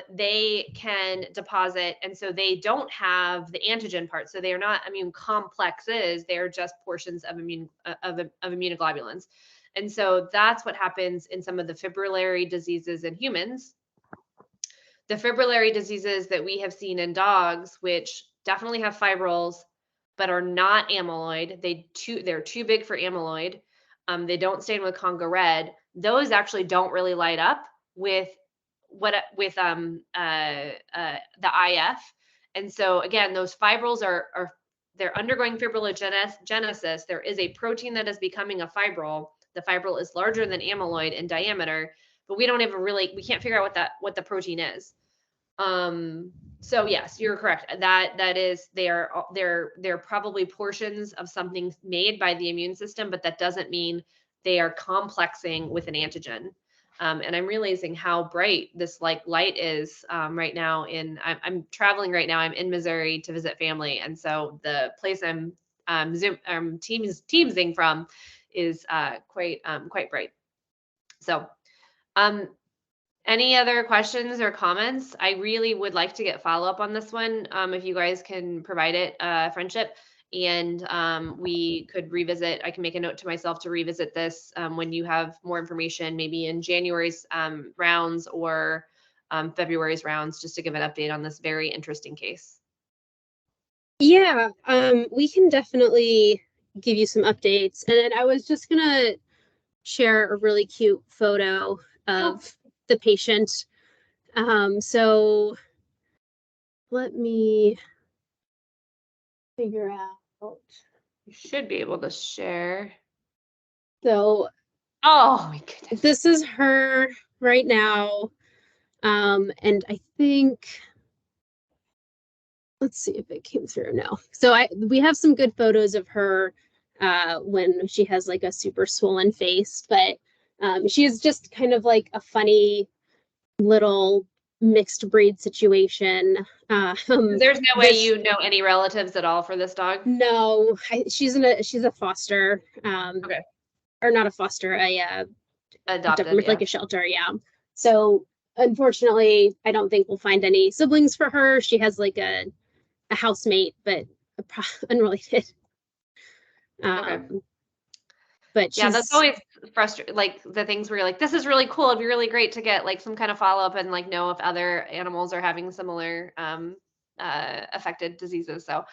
They can deposit, and so they don't have the antigen part. So they are not immune complexes. They are just portions of immunoglobulins. And so that's what happens in some of the fibrillary diseases in humans. The fibrillary diseases that we have seen in dogs, which definitely have fibrils, but are not amyloid. They're too big for amyloid. They don't stain with Congo red. Those actually don't really light up with the IF. And so again, those fibrils they're undergoing fibrillogenesis. There is a protein that is becoming a fibril. The fibril is larger than amyloid in diameter, but we can't figure out what the protein is. So yes, you're correct. They're probably portions of something made by the immune system, but that doesn't mean they are complexing with an antigen. And I'm realizing how bright this light is right now. I'm traveling right now. I'm in Missouri to visit family, and so the place I'm teamsing from is quite bright. So, any other questions or comments? I really would like to get follow-up on this one. If you guys can provide it, Friendship, and we could revisit. I can make a note to myself to revisit this when you have more information, maybe in January's rounds or February's rounds, just to give an update on this very interesting case. Yeah, we can definitely give you some updates. And then I was just gonna share a really cute photo of the patient. So let me figure out. You should be able to share. So, oh my goodness, this is her right now. And I think let's see if it came through. No. So we have some good photos of her when she has like a super swollen face, but she is just kind of like a funny little mixed breed situation. There's no way you know any relatives at all for this dog? No, she's a foster. Okay. Or not a foster, Adopted, like a shelter, yeah. So unfortunately, I don't think we'll find any siblings for her. She has like a housemate, but unrelated. Okay. But yeah, that's always frustrating. Like the things where you're like, this is really cool. It'd be really great to get like some kind of follow up and like know if other animals are having similar affected diseases. So,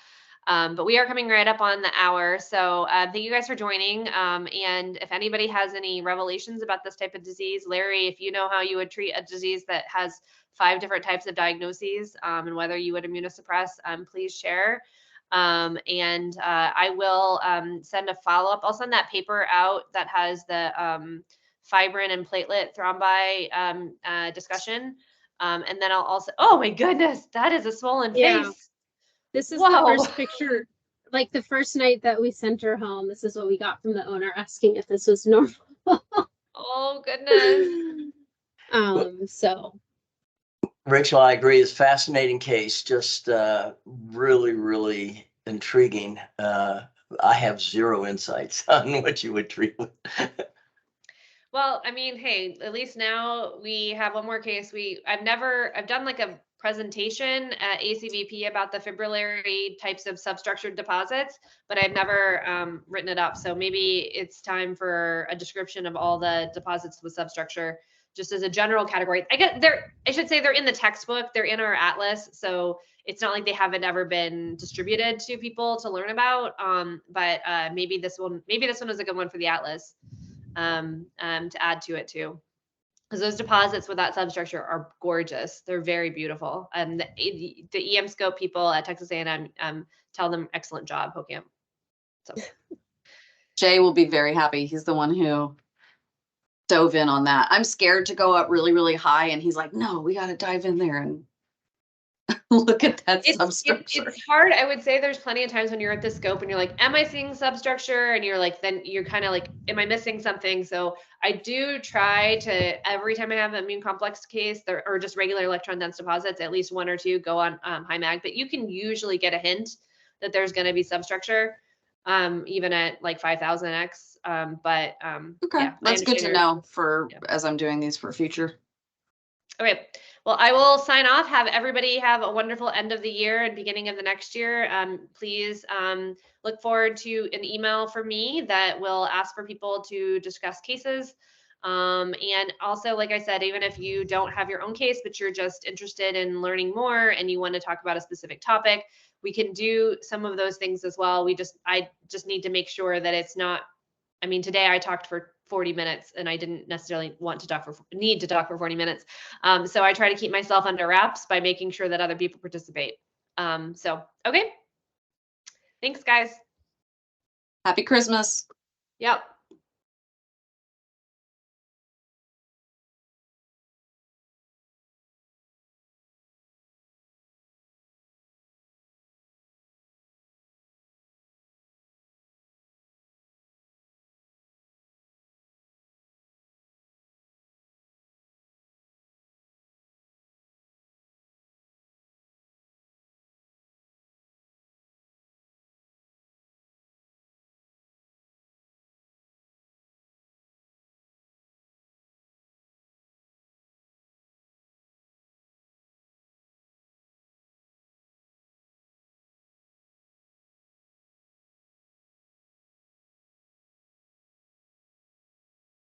but we are coming right up on the hour. So thank you guys for joining. And if anybody has any revelations about this type of disease, Larry, if you know how you would treat a disease that has 5 different types of diagnoses and whether you would immunosuppress, please share. I will send a follow-up. I'll send that paper out that has the fibrin and platelet thrombi discussion. And then I'll also, oh my goodness, that is a swollen face. This is the first picture, like the first night that we sent her home. This is what we got from the owner asking if this was normal. Oh goodness. So. Rachel, I agree. It's a fascinating case. Just really, really intriguing. I have zero insights on what you would treat with. Well, I mean, hey, at least now we have one more case. I've done like a presentation at ACVP about the fibrillary types of substructured deposits, but I've never written it up. So maybe it's time for a description of all the deposits with substructure, just as a general category. I should say they're in the textbook, they're in our atlas. So it's not like they haven't ever been distributed to people to learn about. But maybe this one is a good one for the atlas to add to it too. Because those deposits with that substructure are gorgeous. They're very beautiful. And the EM scope people at Texas A&M tell them excellent job, HOCAM. So Jay will be very happy. He's the one who dove in on that. I'm scared to go up really, really high. And he's like, no, we got to dive in there and look at that substructure. It's hard. I would say there's plenty of times when you're at the scope and you're like, am I seeing substructure? And you're like, then you're kind of like, am I missing something? So I do try to, every time I have an immune complex case or just regular electron dense deposits, at least 1 or 2 go on high mag, but you can usually get a hint that there's going to be substructure, even at like 5,000x. Okay, yeah, that's good to know as I'm doing these for future. Okay, well, I will sign off. Have everybody have a wonderful end of the year and beginning of the next year. Please look forward to an email from me that will ask for people to discuss cases. And also, like I said, even if you don't have your own case, but you're just interested in learning more and you want to talk about a specific topic, we can do some of those things as well. I just need to make sure that it's not, I mean, today I talked for 40 minutes and I didn't necessarily need to talk for 40 minutes. So I try to keep myself under wraps by making sure that other people participate. Okay. Thanks, guys. Happy Christmas. Yep.